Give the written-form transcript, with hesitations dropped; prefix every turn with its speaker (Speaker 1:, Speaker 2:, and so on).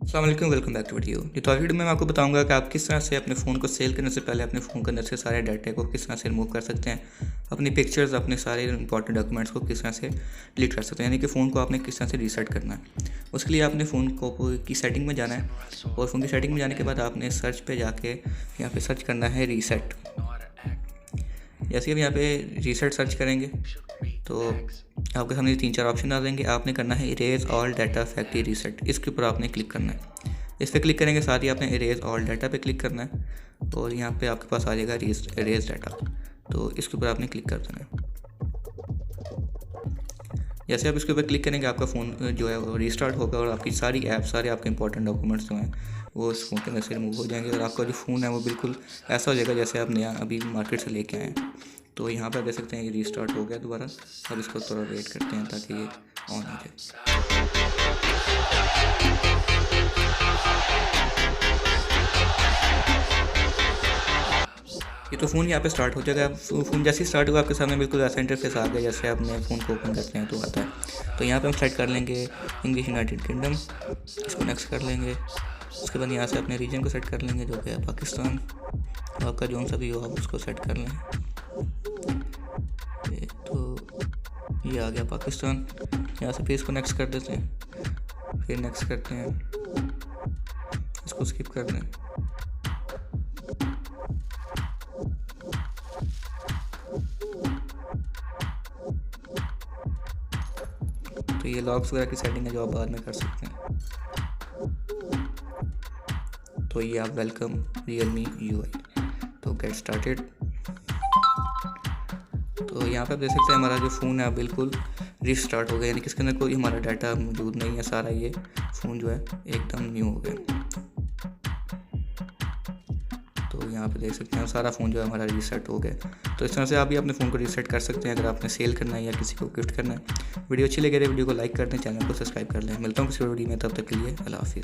Speaker 1: अस्सलाम वालेकुम, welcome back to video. तो आज वीडियो में मैं आपको बताऊंगा कि आप किस तरह से अपने फ़ोन को सेल करने से पहले अपने फ़ोन के अंदर से सारे डाटा को किस तरह से रिमूव कर सकते हैं, अपनी पिक्चर्स, अपने सारे इंपॉर्टेंट डॉक्यूमेंट्स को किस तरह से डिलीट कर सकते हैं, यानी कि फ़ोन को आपने किस तरह से रीसेट करना है। उसके लिए आपने फ़ोन को की सेटिंग में जाना है और फ़ोन की सेटिंग में जाने के बाद आपने सर्च पर जाके यहाँ पर सर्च करना है रीसेट। जैसे अब यहाँ पे रीसेट सर्च करेंगे तो आपके सामने 3-4 ऑप्शन आ जाएंगे। आपने करना है erase all data factory reset, इसके ऊपर आपने क्लिक करना है। इस पर क्लिक करेंगे साथ ही आपने इरेज ऑल डाटा पे क्लिक करना है और यहाँ पे आपके पास आ जाएगा इरेज डाटा, तो इसके ऊपर आपने क्लिक कर देना है। जैसे आप इसके ऊपर क्लिक करेंगे आपका फ़ोन जो है वो रीस्टार्ट होगा और आपकी सारी ऐप, सारे आपके इंपॉर्टेंट डॉक्यूमेंट्स जो हैं वो उस फ़ोन के अंदर से रिमूव हो जाएंगे और आपका जो फ़ोन है वो बिल्कुल ऐसा हो जाएगा जैसे आप नया अभी मार्केट से लेके आए हैं। तो यहाँ पर देख सकते हैं ये रीस्टार्ट हो गया दोबारा। अब इसको थोड़ा वेट करते हैं ताकि ये ऑन हो जाए। ये तो फ़ोन यहाँ पे स्टार्ट हो जाएगा। फ़ोन जैसे ही स्टार्ट हुआ आपके सामने बिल्कुल ऐसा इंटरफेस आ गया जैसे आपने फ़ोन को ओपन करते हैं तो आता है। तो यहाँ पे हम सेलेक्ट कर लेंगे इंग्लिश यूनाइटेड किंगडम, इसको नेक्स्ट कर लेंगे। उसके बाद यहाँ से अपने रीजन को सेट कर लेंगे जो कि है पाकिस्तान। आपका जो सा भी हो आप उसको सेट कर लें। तो ये आ गया पाकिस्तान। यहाँ से फिर इसको नेक्स्ट कर देते हैं, फिर नेक्स्ट करते हैं, इसको स्किप कर दें। तो ये लॉक्स वगैरह की सेटिंग है जो आप बाद में कर सकते हैं। तो ये आप वेलकम रियलमी UI। तो गेट स्टार्टेड। तो यहाँ पे आप देख सकते हैं हमारा जो फ़ोन है बिल्कुल रीस्टार्ट हो गया, यानी कि इसके अंदर कोई हमारा डाटा मौजूद नहीं है। सारा ये फ़ोन जो है एकदम न्यू हो गया। तो यहाँ पे देख सकते हैं सारा फ़ोन जो है हमारा रीसेट हो गया। तो इस तरह से आप भी अपने फ़ोन को रीसेट कर सकते हैं अगर आपने सेल करना है या किसी को गिफ्ट करना है। वीडियो अच्छी लगे तो वीडियो को लाइक कर दें, चैनल को सब्सक्राइब कर लें। मिलता हूँ किसी वीडियो में, तब तक के लिए अल्लाह हाफिज़।